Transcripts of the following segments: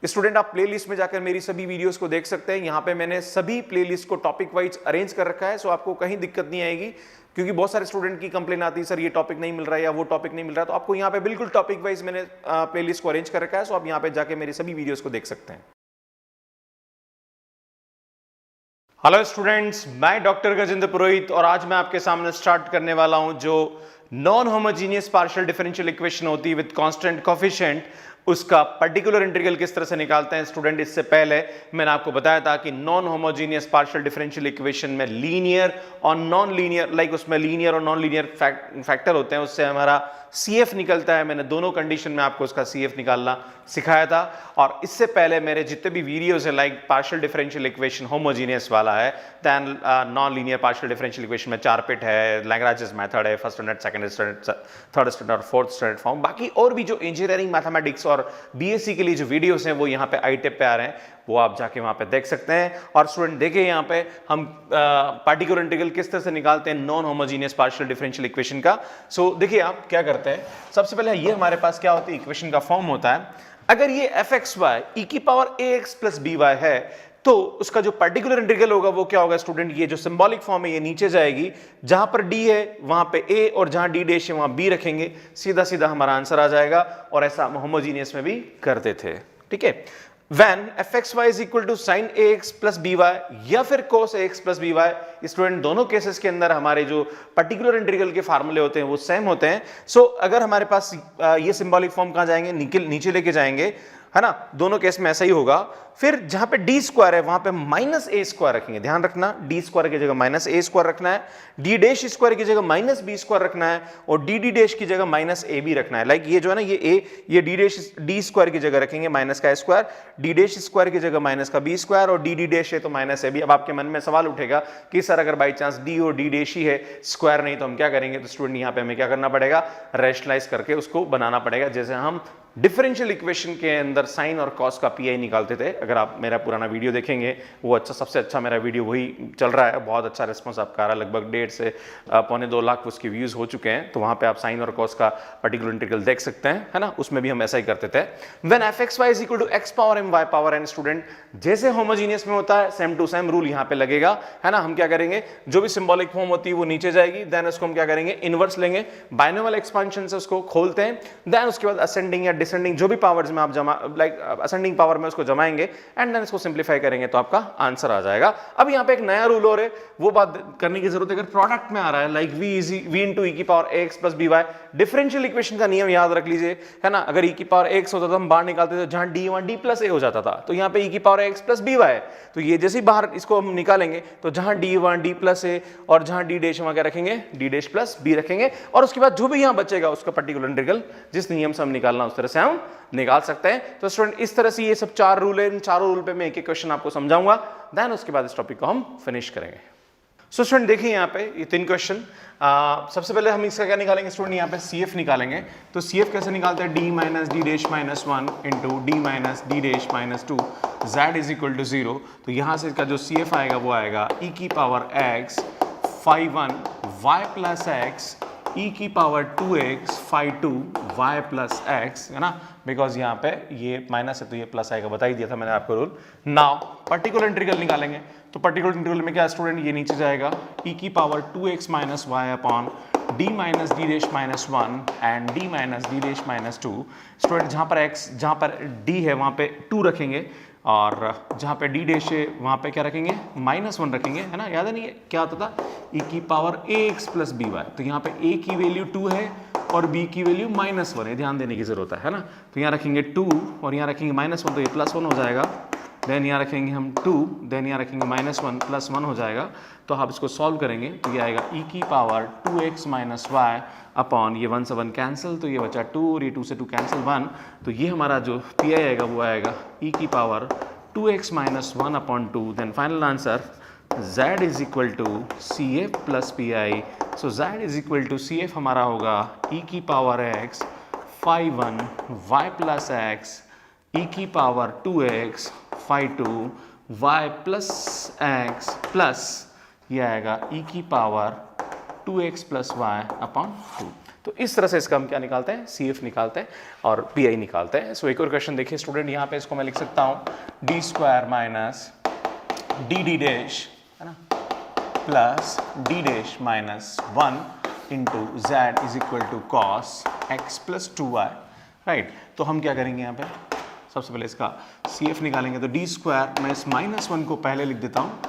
Student आप playlist में जाकर मेरी सभी वीडियोस को देख सकते हैं। यहाँ पे मैंने सभी प्लेलिस्ट को टॉपिक वाइज अरेंज कर रखा है, सो आपको कहीं दिक्कत नहीं आएगी, क्योंकि बहुत सारे स्टूडेंट की कंप्लेन आती है सर ये टॉपिक नहीं मिल रहा है या वो टॉपिक नहीं मिल रहा है। तो आपको यहाँ पे बिल्कुल टॉपिक वाइज मैंने प्लेलिस्ट को अरेंज कर रखा है, सो आप यहाँ पे जाके मेरी सभी वीडियोस को देख सकते हैं। हेलो स्टूडेंट्स, मैं डॉक्टर गजेंद्र पुरोहित और आज मैं आपके सामने स्टार्ट करने वाला हूं जो non homogeneous partial differential equation होती है विद कांस्टेंट कोफिशिएंट, उसका पर्टिकुलर इंटीग्रल किस तरह से निकालते हैं। स्टूडेंट, इससे पहले मैंने आपको बताया था कि non homogeneous partial differential equation में लीनियर और नॉन लीनियर, लाइक उसमें लीनियर और नॉन लीनियर फैक्टर होते हैं, उससे हमारा CF निकलता है। मैंने दोनों कंडीशन में आपको उसका CF निकालना सिखाया था। और इससे पहले मेरे जितने भी वीडियोस है like partial differential equation homogeneous वाला है, then non linear partial differential equation में 4 पिट है, लैग्रांजेस मेथड है, first standard, second standard, third standard और फोर्थ स्टैंडर्ड फॉर्म। बाकी और भी जो इंजीनियरिंग मैथमेटिक्स और BSc के लिए जो वीडियोस हैं वो यहाँ पे iTip पे आ रहे हैं, वो आप जाके वहां पे देख सकते हैं। और स्टूडेंट देखिए यहाँ पे हम पार्टिकुलर इंटीग्रल किस तरह से निकालते हैं non homogeneous partial differential equation का। सो देखिए आप क्या करते हैं, सबसे पहले ये हमारे पास क्या होती है, इक्वेशन का फॉर्म होता है। अगर ये fxy e की पावर ax प्लस by है तो उसका जो पर्टिकुलर इंटीग्रल होगा वो क्या होगा स्टूडेंट, ये जो सिंबॉलिक फॉर्म है ये नीचे जाएगी, जहां पर d है वहां पे a और जहां d डैश है वहां b रखेंगे, सीधा सीधा हमारा आंसर आ जाएगा। और ऐसा हम होमोजीनियस में भी करते थे, ठीक है। When fxy is equal to sin ax plus by या फिर cos ax plus by, student दोनों केसेस के अंदर हमारे जो पर्टिकुलर इंटीग्रल के फार्मूले होते हैं वो सेम होते हैं। सो अगर हमारे पास ये सिंबॉलिक फॉर्म कहां जाएंगे, नीचे लेके जाएंगे, है ना, दोनों केस में ऐसा ही होगा। फिर जहां पे डी स्क्वायर है वहां पे माइनस ए स्क्वायर रखेंगे, ध्यान रखना, डी स्क्वायर की जगह माइनस ए स्क्वायर रखना है, डी डैश स्क्वायर की जगह माइनस बी स्क्वायर रखना है, और डी डी डैश की जगह माइनस ए बी रखना है। लाइक ये जो है ना, ये ए, ये डी डैश डी स्क्वायर की जगह रखेंगे माइनस का स्क्वायर, डी डैश स्क्वायर की जगह माइनस का बी स्क्वायर, और डी डी डैश है तो माइनस ए बी। अब आपके मन में सवाल उठेगा कि सर अगर बाई चांस डी और डी डैश ही है, स्क्वायर नहीं, तो हम क्या करेंगे। तो स्टूडेंट यहाँ पे हमें क्या करना पड़ेगा, रेशनलाइज करके उसको बनाना पड़ेगा, जैसे हम डिफरेंशियल इक्वेशन के अंदर साइन और कॉस का पीआई निकालते थे। अगर आप मेरा पुराना वीडियो देखेंगे, वो अच्छा, सबसे अच्छा मेरा वीडियो वही चल रहा है, बहुत अच्छा रिस्पॉन्स आपका आ रहा है, लगभग 1.5 से 1.25-2 लाख उसके व्यूज हो चुके हैं। तो वहां पे आप साइन और कॉस का पर्टिकुलर इंटीग्रल देख सकते हैं, है ना, उसमें भी हम ऐसा ही करते थे। When fxy is equal to x power m y power n, student जैसे होमोजीनियस में होता है सेम टू सेम रूल यहाँ पे लगेगा, है ना। हम क्या करेंगे, जो भी सिंबॉलिक फॉर्म होती है वो नीचे जाएगी, देन उसको हम क्या करेंगे, इनवर्स लेंगे, बाइनोमियल एक्सपेंशन से उसको खोलते हैं, देन उसके बाद असेंडिंग या डिसेंडिंग जो भी पावर्स में आप जमा, लाइक असेंडिंग पावर में उसको जमाएंगे एंड देन इसको सिंपलीफाई करेंगे तो आपका आंसर आ जाएगा। अब यहाँ पे एक नया रूल और है, वो बात करने की जरूरत है। अगर प्रोडक्ट में आ रहा है लाइक v इंटू e की power ax plus by, differential equation का नियम याद रख लीजिए, है ना। अगर e की पावर x होता तो हम बाहर निकालते थे, जहां d वहां d प्लस a हो जाता था, तो यहाँ पे e की पावर x प्लस by है, तो ये जैसे ही बाहर इसको हम निकालेंगे तो जहां d वहां d प्लस a और जहां d डैश वहां क्या रखेंगे, d डैश प्लस b रखेंगे, और उसके बाद जो भी यहाँ बचेगा उसका पर्टिकुलर इंटीग्रल जिस नियम से हम निकालना उस तरह से हम निकाल सकते हैं। तो स्टूडेंट इस तरह से ये सब 4 रूल है, इन चारों रूल पे मैं एक एक क्वेश्चन आपको समझाऊंगा, देन उसके बाद इस टॉपिक को हम फिनिश करेंगे। सो स्टूडेंट देखिए यहाँ पे ये 3 क्वेश्चन। सबसे पहले हम इसका क्या निकालेंगे स्टूडेंट, यहाँ पे CF निकालेंगे। तो CF कैसे निकालते हैं, d minus D dash minus 1 into D minus D dash minus 2 z is equal to 0। तो यहाँ से इसका जो CF आएगा वो आएगा e की power x phi 1 y plus x e की power 2x phi 2 y plus x, है ना, बिकॉज यहाँ पे ये माइनस है तो ये प्लस आएगा, बता ही दिया था मैंने आपको रूल। नाउ पर्टिकुलर इंटीग्रल निकालेंगे, तो पर्टिकुलर इंटीग्रल में क्या स्टूडेंट, ये नीचे जाएगा e की power 2x minus y upon d minus D dash minus 1 and d minus D dash minus 2। Student जहाँ पर d है वहाँ पे 2 रखेंगे, और जहाँ पे d डैश है वहाँ पे क्या रखेंगे, -1 रखेंगे, है ना। याद है नहीं क्या होता था, e की पावर ax प्लस by। तो यहाँ पे a की वैल्यू 2 है और b की वैल्यू -1 है, ध्यान देने की जरूरत है ना। तो यहाँ रखेंगे 2 और यहाँ रखेंगे -1, तो ये +1 हो जाएगा, देन यहाँ रखेंगे हम 2, देन यहाँ रखेंगे -1 +1 हो जाएगा। तो आप इसको सॉल्व करेंगे तो ये आएगा e की power 2x minus y upon, ये 1 से 1 कैंसिल, तो ये बचा 2 और ये 2 से 2 कैंसिल 1। तो ये हमारा जो पी आई आएगा वो आएगा e की power 2x minus 1 upon 2। Then final answer z is equal to CF plus PI। So z is equal to CF हमारा होगा e की power x phi 1 y plus x e की power 2x phi 2 y plus x plus ये आएगा e की power 2x plus y upon 2। तो इस तरह से इसका हम क्या निकालते हैं, CF निकालते हैं और PI निकालते हैं। सो एक और क्वेश्चन देखिए स्टूडेंट, यहाँ पे इसको मैं लिख सकता हूँ D square minus D D dash, है ना, plus D dash minus 1 into Z is equal to cos X plus 2y, right. तो हम क्या करेंगे यहाँ पे, सबसे पहले इसका CF निकालेंगे। तो डी स्क्वायर, मैं इस -1 को पहले लिख देता हूँ,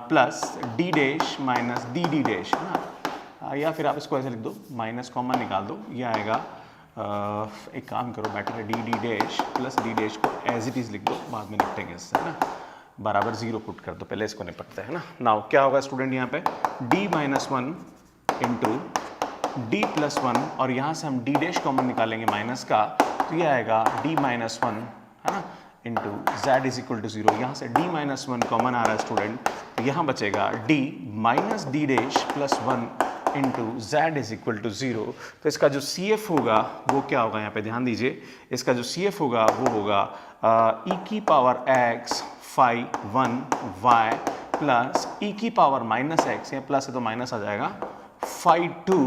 plus D dash minus D D dash, है ना, या फिर आप इसको ऐसे लिख दो, माइनस कॉमन निकाल दो, ये आएगा एक काम करो, बेटर है D D dash plus D dash को एज इट इज़ लिख दो, बाद में निपटेंगे इससे, है ना, बराबर 0 पुट कर दो, पहले इसको निपटते हैं ना। नाउ क्या होगा स्टूडेंट, यहाँ पे d -1 इंटू डी प्लस 1 और यहाँ से हम डी डैश कॉमन निकालेंगे माइनस का, तो ये आएगा d -1, है ना, into Z is equal to 0। यहाँ से d -1 कॉमन आ रहा है स्टूडेंट, तो यहाँ बचेगा d minus D dash plus 1 into Z is equal to 0। तो इसका जो CF होगा वो क्या होगा, यहाँ पे ध्यान दीजिए, इसका जो CF होगा वो होगा e की power x phi 1 y plus e की पावर माइनस x, या प्लस है तो माइनस आ जाएगा, phi 2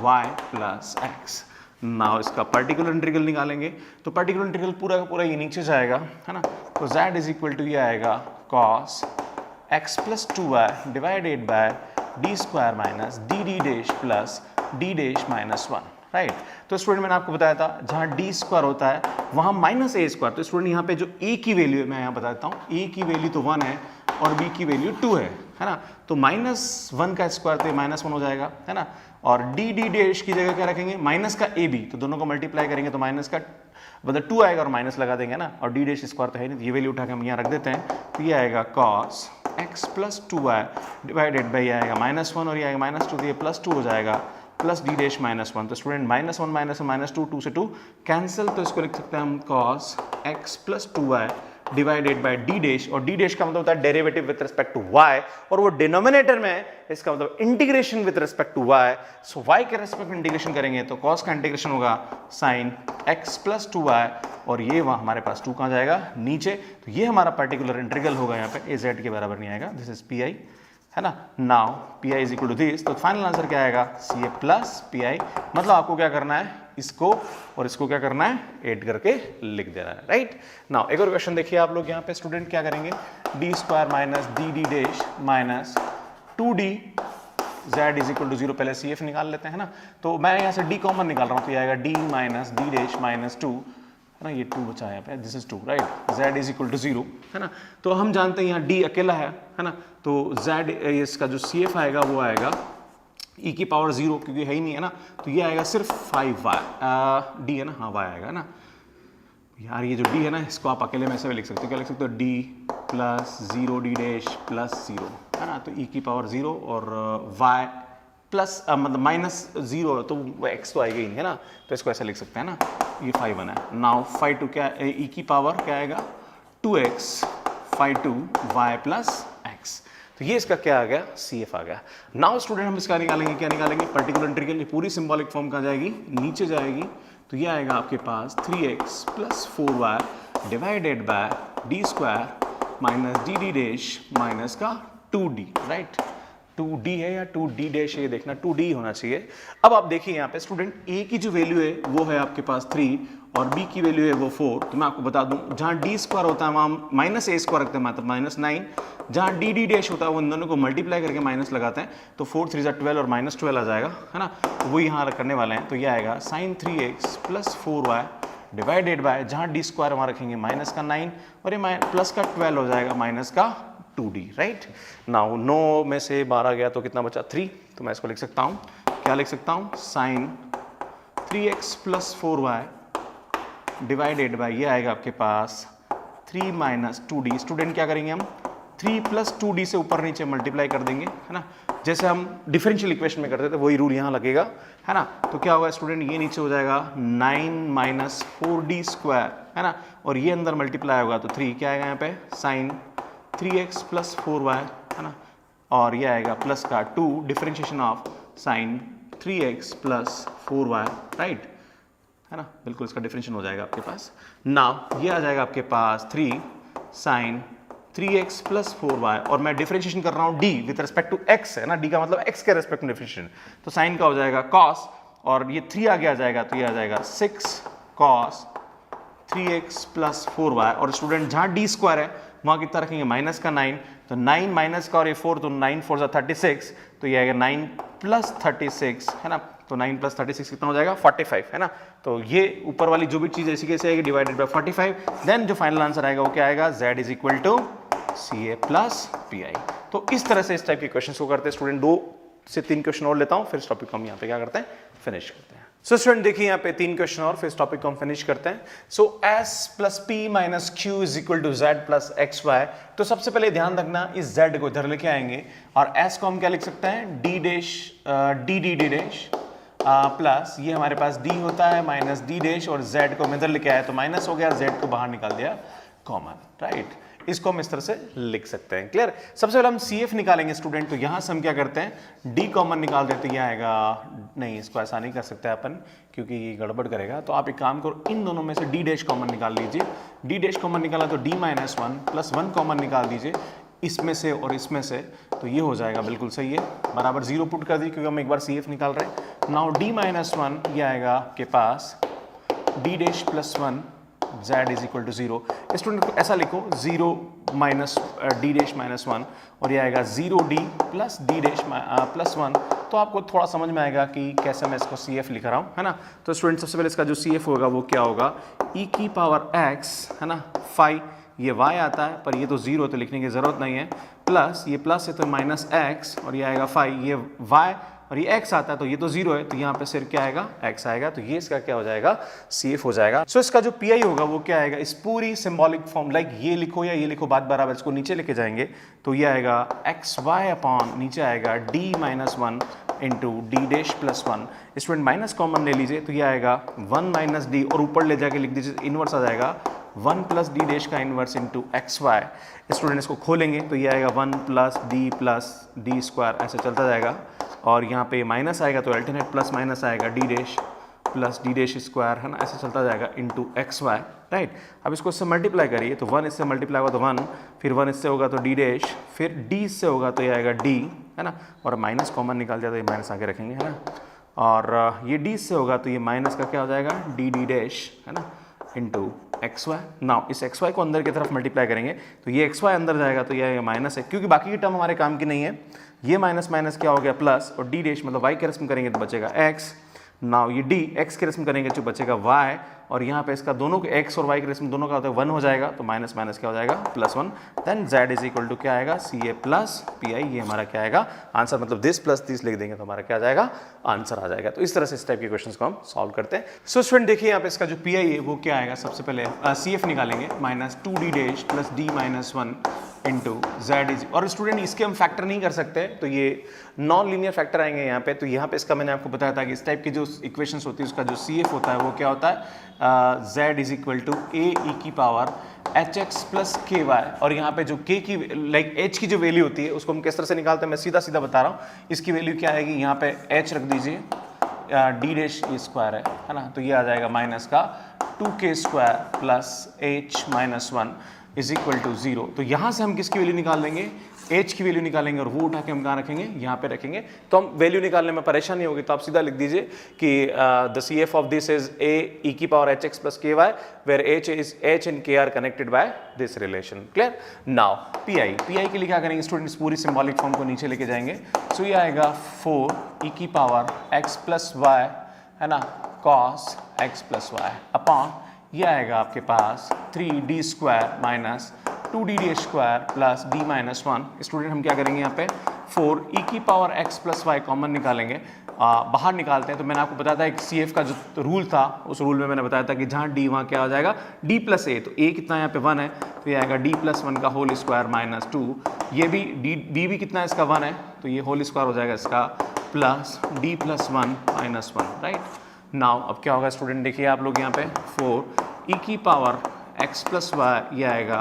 y plus x। Now इसका पर्टिकुलर इंटीग्रल निकालेंगे, तो पर्टिकुलर इंटीग्रल पूरा का पूरा ये नीचे जाएगा, है ना, तो z इज इक्वल टू ये आएगा cos x plus 2y divided by D square minus D D dash plus D dash minus 1, right. तो स्टूडेंट मैंने आपको बताया था जहाँ डी स्क्वायर होता है वहाँ माइनस ए स्क्वायर, तो स्टूडेंट यहाँ पे जो ए की वैल्यू है मैं यहाँ बता देता हूँ, ए की वैल्यू तो 1 है और बी की वैल्यू 2 है ना, तो -1 का स्क्वायर तो ये -1 हो जाएगा, है ना, और डी डी डैश की जगह क्या रखेंगे, माइनस का ए बी, तो दोनों को मल्टीप्लाई करेंगे तो माइनस का मतलब 2 आएगा और माइनस लगा देंगे ना, और डी डैश स्क्वायर तो है नहीं, तो ये वैल्यू उठा के हम यहाँ रख देते हैं, तो ये आएगा cos x plus 2y divided by, ये आएगा -1 और ये आएगा -2, तो ये +2 हो जाएगा, प्लस डी डैश -1। तो स्टूडेंट -1 -2 से 2 कैंसिल, तो इसको लिख सकते हैं हम cos x plus 2y divided by D dash, और डी डैश का मतलब होता है derivative with respect to y, और वो डिनोमिनेटर में है, इसका मतलब integration with respect to y। So y के रिस्पेक्ट में इंटीग्रेशन करेंगे तो cos का इंटीग्रेशन होगा sin x प्लस 2y, और ये वहाँ हमारे पास 2 कहाँ जाएगा, नीचे, तो ये हमारा पर्टिकुलर इंटीग्रल होगा, यहाँ पे az के बराबर नहीं आएगा, दिस इज PI, है ना। Now PI is equal to this, तो फाइनल आंसर क्या आएगा, CA प्लस PI, मतलब आपको क्या करना है, इसको और इसको क्या करना है, ऐड करके लिख देना है, राइट। नाउ एक और क्वेश्चन देखिए आप लोग, यहाँ पे स्टूडेंट क्या करेंगे, D square minus D D dash minus 2d z is equal to 0, पहले CF निकाल लेते हैं ना, तो मैं यहाँ से d कॉमन निकाल रहा हूँ, तो ये आएगा d minus D dash minus 2, है ना, ये 2 बचा है यहाँ पे, this is 2, right, z is equal to 0, है ना। तो हम जानते हैं यहाँ d अकेला है ना, तो z इसका जो CF आएगा वो आएगा e की पावर 0, क्योंकि है ही नहीं, है ना, तो ये आएगा सिर्फ 5y, d है ना, हाँ y आएगा ना यार, ये जो d है ना, इसको आप अकेले में ऐसे भी लिख सकते हो, क्या लिख सकते हो, d plus 0 d dash plus 0, है ना, तो e की पावर 0 और y प्लस मतलब -0, तो x तो आएगा ही नहीं, है ना, तो इसको ऐसा लिख सकते हैं ना, ये 5 है। नाउ 5 क्या, e की पावर क्या आएगा, 2x 5 y प्लस x, तो ये इसका क्या आ गया, CF आ गया। नाउ स्टूडेंट हम इसका निकालेंगे, क्या निकालेंगे, पर्टिकुलर इंटीग्रल, ये पूरी सिंबॉलिक फॉर्म कहाँ जाएगी, नीचे जाएगी, तो ये आएगा आपके पास 3x plus 4y divided by D square minus D D dash minus का 2d, राइट, 2d है या 2d डैश, ये देखना 2d होना चाहिए। अब आप देखिए यहाँ पे स्टूडेंट a की जो वैल्यू है वो है आपके पास 3 और b की वैल्यू है वो 4, तो मैं आपको बता दूं जहाँ d स्क्वायर होता है वहाँ माइनस a स्क्वायर रखते हैं, मतलब -9, जहाँ डी डी डैश होता है वो इन दोनों को मल्टीप्लाई करके माइनस लगाते हैं, तो 4 3 12 और -12 आ जाएगा, है ना, तो वो यहाँ करने वाले हैं, तो ये आएगा sin 3x plus 4y divided by, जहाँ डी स्क्वायर वहाँ रखेंगे माइनस का 9 और ये प्लस का 12 हो जाएगा माइनस का 2d, राइट। नाउ 9 में से 12 गया तो कितना बचा, 3, तो मैं इसको लिख सकता हूँ, क्या लिख सकता हूँ, sin 3x plus 4y divided by, ये आएगा आपके पास 3 माइनस 2d। स्टूडेंट क्या करेंगे हम, 3 प्लस 2d से ऊपर नीचे मल्टीप्लाई कर देंगे, है ना, जैसे हम डिफरेंशियल इक्वेशन में करते थे वही रूल यहाँ लगेगा, है ना, तो क्या होगा स्टूडेंट, ये नीचे हो जाएगा 9 माइनस 4d स्क्वायर, है ना, और ये अंदर मल्टीप्लाई होगा तो 3 क्या आएगा यहाँ पे, sin 3x प्लस 4y, है ना, और ये आएगा प्लस का 2 differentiation of sin 3x plus 4y, right, है ना, बिल्कुल इसका डिफरेंशिएशन हो जाएगा आपके पास। नाउ ये आ जाएगा आपके पास 3 sin 3x प्लस 4y, और मैं डिफरेंशिएशन कर रहा हूँ d with respect to x, है ना, d का मतलब x के रिस्पेक्ट में डिफरेंशिएशन, तो साइन का हो जाएगा cos, और ये 3 आगे आ जाएगा तो ये आ जाएगा 6 cos 3x प्लस 4y। और स्टूडेंट जहाँ डी स्क्वायर है वहाँ कितना रखेंगे माइनस का 9, तो 9 माइनस का और ये 4 तो 9 4 जा 36, तो ये आएगा 9 प्लस 36 है ना, तो 9 प्लस 36 कितना हो जाएगा 45 है ना। तो ये ऊपर वाली जो भी चीज़ ऐसी कैसे आएगी डिवाइडेड बाय 45, देन जो फाइनल आंसर आएगा वो क्या आएगा z is equal to C A plus P I. तो इस तरह से इस टाइप के क्वेश्चन को करते हैं स्टूडेंट। 2 से 3 क्वेश्चन और लेता हूँ फिर इस टॉपिक को हम यहाँ पे क्या करते हैं फिनिश करते हैं। सो स्टूडेंट देखिए यहाँ पे 3 क्वेश्चन और फिर इस टॉपिक को हम फिनिश करते हैं। So s plus P minus Q is equal to z plus X Y. तो सबसे पहले ध्यान रखना इस z को इधर लेके आएंगे और s को हम क्या लिख सकते हैं d dash d d d dash plus ये हमारे पास d होता है माइनस d डैश और z को हम इधर लेके आए तो माइनस हो गया, z को बाहर निकाल दिया कॉमन, राइट। इसको हम इस तरह से लिख सकते हैं, क्लियर। सबसे पहले हम CF निकालेंगे स्टूडेंट, तो यहां से हम क्या करते हैं D कॉमन निकाल देते हैं, ये आएगा नहीं, इसको ऐसा नहीं कर सकते अपन क्योंकि ये गड़बड़ करेगा। तो आप एक काम करो, इन दोनों में से D डैश कॉमन निकाल लीजिए। D डैश कॉमन निकाला तो D माइनस 1 प्लस 1 कॉमन निकाल दीजिए इसमें से और इसमें से, तो ये हो जाएगा बिल्कुल सही है, बराबर 0 पुट कर दी क्योंकि हम एक बार CF निकाल रहे हैं। नाउ D माइनस 1 ये आएगा आपके पास D dash plus 1 z is equal to 0। Student को ऐसा लिखो 0 माइनस d डैश माइनस 1 और ये आएगा 0d plus d dash plus 1। तो आपको थोड़ा समझ में आएगा कि कैसे मैं इसको CF लिख रहा हूँ, है ना। तो स्टूडेंट सबसे पहले इसका जो CF होगा वो क्या होगा, e की पावर x है ना, फाई ये y आता है पर ये तो 0 तो लिखने की ज़रूरत नहीं है, प्लस ये प्लस है तो माइनस x और ये आएगा फाई, ये y और ये x आता है तो ये तो 0 है तो यहाँ पे सिर्फ क्या आएगा x आएगा, तो ये इसका क्या हो जाएगा CF हो जाएगा। सो इसका जो PI होगा वो क्या आएगा, इस पूरी सिंबॉलिक फॉर्म लाइक ये लिखो या ये लिखो बात बराबर, इसको नीचे लेके जाएंगे तो ये आएगा XY अपॉन नीचे आएगा D minus 1 into D dash plus 1। Student minus common ले लीजिए तो ये आएगा 1 माइनस डी और ऊपर ले जाके लिख दीजिए इनवर्स आ जाएगा 1 प्लस डी डैश का इनवर्स इंटू XY। स्टूडेंट इसको खोलेंगे तो ये आएगा 1 प्लस डी स्क्वायर, ऐसे चलता जाएगा और यहाँ पे माइनस आएगा तो अल्टरनेट प्लस माइनस आएगा D dash plus D dash square, है ना, ऐसे चलता जाएगा इंटू XY, राइट। अब इसको इससे मल्टीप्लाई करिए तो 1 इससे मल्टीप्लाई होगा तो 1, फिर 1 इससे होगा तो डी डैश, फिर d इससे होगा तो ये आएगा d, है ना, और माइनस कॉमन निकाल दिया तो ये माइनस आगे रखेंगे, है ना, और ये d इससे होगा तो ये माइनस का क्या हो जाएगा डी डैश, है ना, इंटू XY। नाउ इस XY को अंदर की तरफ मल्टीप्लाई करेंगे तो ये XY अंदर जाएगा तो ये माइनस है क्योंकि बाकी की टर्म हमारे काम की नहीं है। ये माइनस माइनस क्या हो गया प्लस और डी डैश मतलब y के रस्म करेंगे तो बचेगा x। नाउ ये d x के रस्म करेंगे तो बचेगा y और यहाँ पे इसका दोनों के x और y के रस्म दोनों का होता है 1 हो जाएगा तो माइनस माइनस क्या हो जाएगा plus 1। Then z is equal to क्या आएगा CA प्लस PI, ये हमारा क्या आएगा आंसर, मतलब दिस प्लस दिस लिख देंगे तो हमारा क्या आ जाएगा आंसर आ जाएगा। तो इस तरह से इस टाइप के क्वेश्चंस को हम सॉल्व करते हैं। सो स्टूडेंट देखिए यहाँ पे इसका जो PI है वो क्या आएगा, सबसे पहले CF निकालेंगे minus 2d dash plus d minus 1 into Z is, और स्टूडेंट इसके हम फैक्टर नहीं कर सकते तो ये नॉन लीनियर फैक्टर आएंगे यहाँ पे। तो यहाँ पे इसका मैंने आपको बताया था कि इस टाइप की जो इक्वेशंस होती है उसका जो CF होता है वो क्या होता है z is equal to a e की पावर hx प्लस ky, और यहाँ पे जो k की लाइक h की जो वैल्यू होती है उसको हम किस तरह से निकालते हैं मैं सीधा सीधा बता रहा हूँ। इसकी वैल्यू क्या आएगी, यहाँ पे h रख दीजिए, d डैश ये स्क्वायर है ना, तो ये आ जाएगा माइनस का 2k square plus h minus 1 is equal to 0। तो यहाँ से हम किसकी वैल्यू निकाल लेंगे, h की वैल्यू निकालेंगे और वो उठा के हम कहाँ रखेंगे, यहाँ पे रखेंगे। तो हम वैल्यू निकालने में परेशानी होगी तो आप सीधा लिख दीजिए कि the CF of this is a e की power hx plus ky where h and k are connected by this relation, clear. Now PI के लिए क्या करेंगे स्टूडेंट्स, पूरी सिंबॉलिक फॉर्म को नीचे लेके जाएंगे। सो ये आएगा 4 e की पावर x प्लस y, है ना, cos x plus y upon ये आएगा आपके पास 3d square minus 2d square plus d minus 1। Student हम क्या करेंगे यहाँ पे 4 e की power x plus Y common निकालेंगे, बाहर निकालते हैं। तो मैंने आपको बताया था एक CF का जो रूल था उस रूल में मैंने बताया था कि जहाँ d वहाँ क्या हो जाएगा d प्लस a, तो a कितना यहाँ पे 1 है तो ये आएगा d प्लस 1 का होल स्क्वायर माइनस 2, ये भी b भी कितना है इसका 1 है तो ये होल स्क्वायर हो जाएगा इसका plus d plus 1 minus 1, right. Now अब क्या होगा स्टूडेंट, देखिए आप लोग यहाँ पे 4 e की पावर x प्लस वाई ये आएगा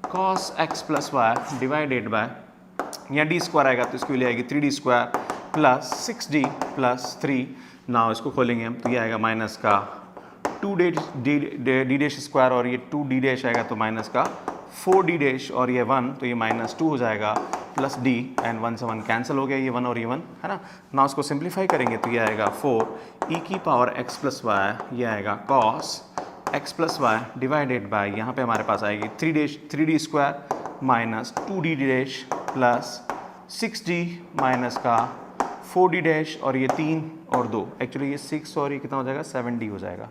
cos x plus y divided by यहाँ d स्क्वायर आएगा तो इसकी वैल्यू आएगी 3d square plus 6d plus 3। Now इसको खोलेंगे हम तो ये आएगा माइनस का 2d डैश स्क्वायर और ये 2d डैश आएगा तो माइनस का 4 डी डैश और ये 1 तो ये -2 हो जाएगा प्लस डी एंड 1 से 1 कैंसिल हो गया, ये 1 और ये 1 है ना। ना उसको सिंप्लीफाई करेंगे तो ये आएगा 4 ई की पावर x प्लस वाई, ये आएगा cos x plus y divided by यहाँ पे हमारे पास आएगी 3d square minus 2d dash plus 6d minus का 4d डैश और ये 3 और 2, एक्चुअली ये 6 और ये कितना हो जाएगा 7d हो जाएगा,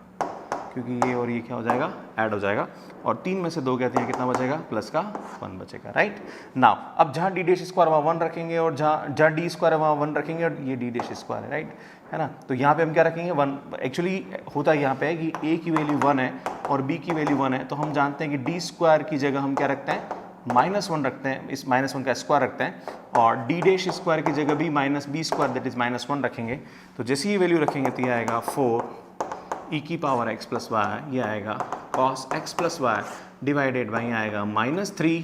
क्योंकि ये और ये क्या हो जाएगा ऐड हो जाएगा, और 3 में से 2 कहते हैं कितना बचेगा प्लस का 1 बचेगा, राइट। नाउ अब जहाँ डी डैश स्क्वायर वहाँ 1 रखेंगे और जहाँ डी स्क्वायर है वहाँ 1 रखेंगे और ये डी डैश स्क्वायर है, राइट है ना। तो यहाँ पे हम क्या रखेंगे 1, एक्चुअली होता है यहाँ पे कि a की वैल्यू 1 है और b की वैल्यू 1 है, तो हम जानते हैं कि डी स्क्वायर की जगह हम क्या रखते हैं -1 रखते हैं, इस -1 का स्क्वायर रखते हैं, और डी डैश स्क्वायर की जगह भी -b स्क्वायर दैट इज -1 रखेंगे। तो जैसे ही वैल्यू रखेंगे तो ये आएगा 4 ई की पावर x प्लस वाई, ये आएगा cos x plus y divided by आएगा -3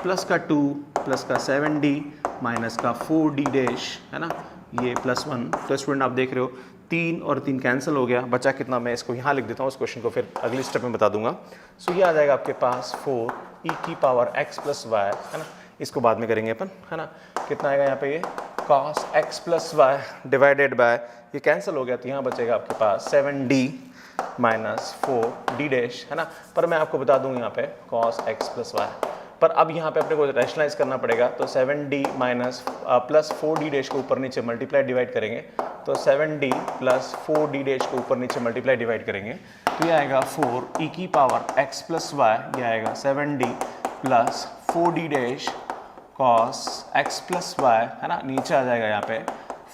प्लस का 2 प्लस का 7d माइनस का 4d डैश है ना, ये +1। तो स्टूडेंट आप देख रहे हो 3 और 3 कैंसिल हो गया, बचा कितना, मैं इसको यहाँ लिख देता हूँ, उस क्वेश्चन को फिर अगली स्टेप में बता दूंगा। सो ये आ जाएगा आपके पास 4 ई की पावर x प्लस वाई है ना, इसको बाद में करेंगे अपन है ना। कितना आएगा यहाँ पे ये cos x plus y divided by, ये कैंसिल हो गया तो यहाँ बचेगा आपके पास 7d माइनस 4d डैश है ना। पर मैं आपको बता दूँ यहाँ पे cos x प्लस वाई, पर अब यहाँ पे अपने को रैशनलाइज करना पड़ेगा, तो 7d minus plus 4d dash को ऊपर नीचे मल्टीप्लाई डिवाइड करेंगे, तो 7d प्लस 4d डैश को ऊपर नीचे मल्टीप्लाई डिवाइड करेंगे तो ये आएगा 4 ई की पावर x प्लस वाई, ये आएगा 7d plus 4d dash cos x plus y है ना, नीचे आ जाएगा यहाँ पे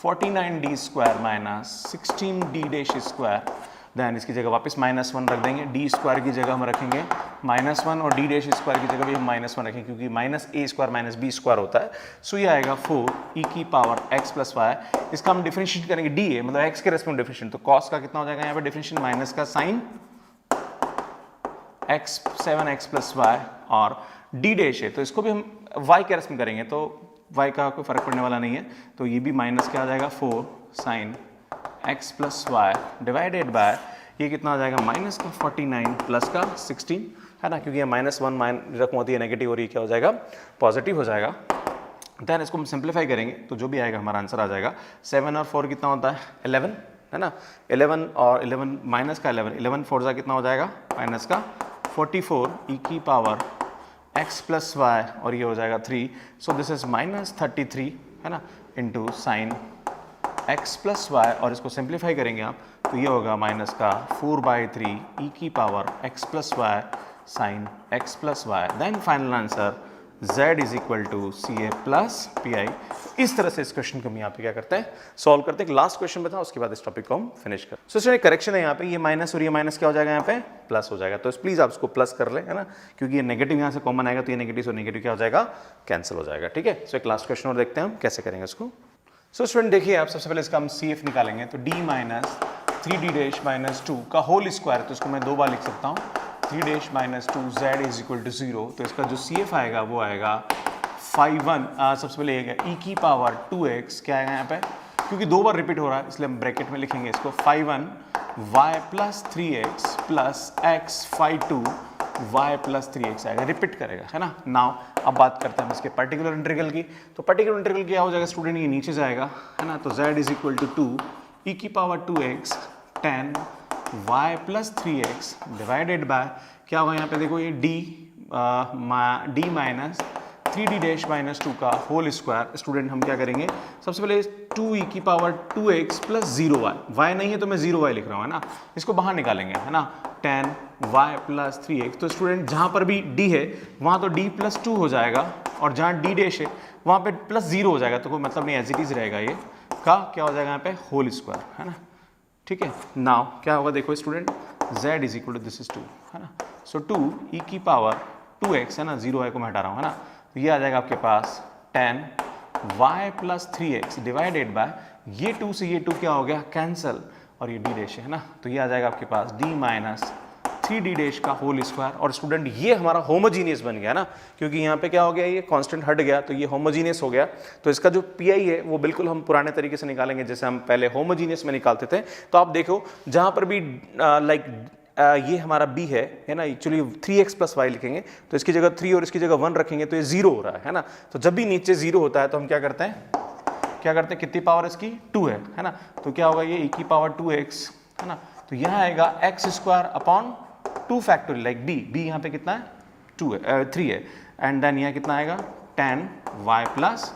49d square minus 16d dash square, then इसकी जगह वापस -1 रख देंगे, डी स्क्वायर की जगह हम रखेंगे -1 और डी डैश स्क्वायर की जगह भी हम -1 रखेंगे, क्योंकि -a square minus b square होता है। सो ये आएगा 4 ई की पावर x प्लस वाई, इसका हम डिफरेंशिएट करेंगे da मतलब x के रेस्पेक्ट में डिफरेंशिएट, तो cos का कितना हो जाएगा यहाँ पे डिफरेंशिएट माइनस का sine x 7x plus y, और d डैश है तो इसको भी हम y के रेस्पेक्ट में करेंगे, तो y का कोई फर्क पड़ने वाला नहीं है, तो ये भी माइनस क्या आ जाएगा 4 sine x plus y divided by ये कितना आ जाएगा माइनस का 49 प्लस का 16 है ना, क्योंकि ये -1 रकम होती है नेगेटिव और ये क्या हो जाएगा पॉजिटिव हो जाएगा। देन इसको हम सिंप्लीफाई करेंगे तो जो भी आएगा हमारा आंसर आ जाएगा 7 और 4 कितना होता है 11 है ना, 11 और 11 माइनस का 11 4 जा कितना हो जाएगा माइनस का 44 ई की पावर x प्लस वाई और ये हो जाएगा 3, सो दिस इज -33 है ना into sine x plus y, और इसको सिंप्लीफाई करेंगे आप तो ये होगा माइनस का 4/3 ई की power x plus y sine x plus y, then final answer z is equal to C A plus P I. इस तरह से इस क्वेश्चन को हम यहाँ पे क्या करते हैं सॉल्व करते हैं। एक लास्ट क्वेश्चन बताओ, उसके बाद इस टॉपिक को हम फिनिश करें। सो इसमें करेक्शन है यहाँ पे, ये माइनस और ये माइनस क्या हो जाएगा यहाँ पे प्लस हो जाएगा, तो प्लीज आप इसको प्लस कर ले है ना, क्योंकि ये नेगेटिव यहाँ से कॉमन आएगा तो ये नेगेटिव और नेगेटिव क्या हो जाएगा कैंसिल हो जाएगा, ठीक है। सो एक लास्ट क्वेश्चन और देखते हैं हम कैसे करेंगे इसको। सो स्टूडेंट देखिए आप सबसे पहले इसका हम सी एफ निकालेंगे, तो d minus 3d dash minus 2 का होल स्क्वायर, तो इसको मैं 2 बार लिख सकता हूँ 3 dash minus 2 z is equal to 0, तो इसका जो सी एफ आएगा वो आएगा 5/1 सबसे पहले e की पावर 2x क्या आएगा यहाँ पे, क्योंकि 2 बार रिपीट हो रहा है इसलिए हम ब्रैकेट में लिखेंगे इसको 5/1 y plus 3x plus x 5/2 y plus 3x आएगा, रिपीट करेगा है ना। नाउ अब बात करते हैं हम इसके पर्टिकुलर इंटीग्रल की, तो पर्टिकुलर इंटीग्रल क्या हो जाएगा स्टूडेंट, ये नीचे जाएगा है ना, तो z is equal to 2 e की power 2x tan y plus 3x divided by क्या होगा यहाँ पे देखो ये d minus 3d dash minus 2 का होल स्क्वायर। स्टूडेंट हम क्या करेंगे सबसे पहले 2e की power 2x plus 0y, y नहीं है तो मैं 0y लिख रहा हूँ है ना, इसको बाहर निकालेंगे है ना, tan y प्लस 3x, तो स्टूडेंट जहाँ पर भी d है वहाँ तो d प्लस 2 हो जाएगा, और जहाँ d डैश है वहाँ पे प्लस 0 हो जाएगा, तो कोई मतलब नहीं एज इट इज रहेगा, ये का क्या हो जाएगा यहाँ पे होल स्क्वायर है ना, ठीक है। नाउ क्या होगा देखो student z is equal to this is 2 है ना, सो 2e की पावर 2x है ना, 0y को मैं हटा रहा हूँ है ना, तो ये आ जाएगा आपके पास tan y plus 3x divided by ये 2 से ये 2 क्या हो गया कैंसल, और ये d डैश है ना, तो ये आ जाएगा आपके पास d माइनस 3d डैश का होल स्क्वायर, और स्टूडेंट ये हमारा होमोजीनियस बन गया ना, क्योंकि यहाँ पे क्या हो गया ये कांस्टेंट हट गया तो ये होमोजीनियस हो गया, तो इसका जो पीआई है वो बिल्कुल हम पुराने तरीके से निकालेंगे जैसे हम पहले होमोजीनियस में निकालते थे। तो आप देखो जहाँ पर भी लाइक ये हमारा b है ना, एक्चुअली 3x प्लस वाई लिखेंगे तो इसकी जगह 3 और इसकी जगह 1 रखेंगे तो ये 0 हो रहा है ना। तो जब भी नीचे 0 होता है तो हम क्या करते हैं कितनी पावर इसकी 2 है ना, तो क्या होगा ये e की पावर 2x है ना, तो यहाँ आएगा x square upon 2 factorial like b यहाँ पे कितना है 3 है एंड देन यहाँ कितना आएगा 10y प्लस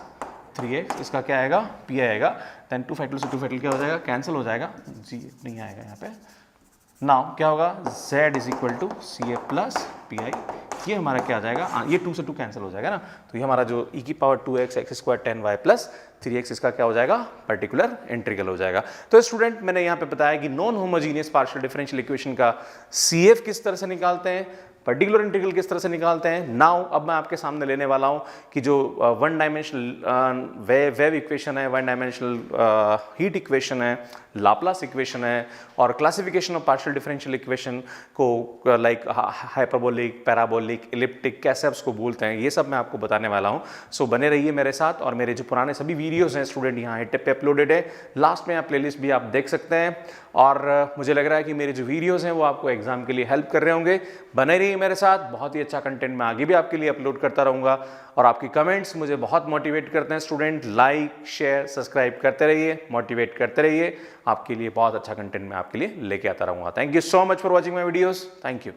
3x, इसका क्या आएगा p आएगा, देन 2 फैक्टोरियल से 2 फैक्टोरियल क्या हो जाएगा कैंसिल हो जाएगा, जी नहीं आएगा यहाँ पे। नाउ क्या होगा z is equal to C A plus P I, ये हमारा क्या आ जाएगा, ये 2 से 2 कैंसिल हो जाएगा ना, तो ये हमारा जो e की power 2x x square 10y plus 3x इसका क्या हो जाएगा पर्टिकुलर इंटीग्रल हो जाएगा। तो स्टूडेंट मैंने यहाँ पे बताया कि non homogeneous partial differential equation का CF किस तरह से निकालते हैं, पर्टिकुलर इंटीग्रल किस तरह से निकालते हैं। नाउ अब मैं आपके सामने लेने वाला हूं कि जो वन डायमेंशनल वेव इक्वेशन है, वन डायमेंशनल हीट इक्वेशन है, लाप्लास इक्वेशन है और classification of partial differential equation को लाइक हाइपरबोलिक, पैराबोलिक, इलिप्टिक कैसे उसको बोलते हैं, ये सब मैं आपको बताने वाला हूं। सो बने रहिए मेरे साथ और मेरे जो पुराने सभी वीडियोस हैं स्टूडेंट यहाँ हिट पे अपलोडेड है, लास्ट में आप प्लेलिस्ट भी आप देख सकते हैं और मुझे लग रहा है कि मेरे जो वीडियोस हैं वो आपको एग्जाम के लिए हेल्प कर रहे होंगे। बने रहिए मेरे साथ, बहुत ही अच्छा कंटेंट मैं आगे भी आपके लिए अपलोड करता रहूँगा और आपकी कमेंट्स मुझे बहुत मोटिवेट करते हैं स्टूडेंट। लाइक शेयर सब्सक्राइब करते रहिए, मोटिवेट करते रहिए, आपके लिए बहुत अच्छा कंटेंट मैं आपके लिए लेके आता रहूँगा। Thank you so much for watching my videos, thank you.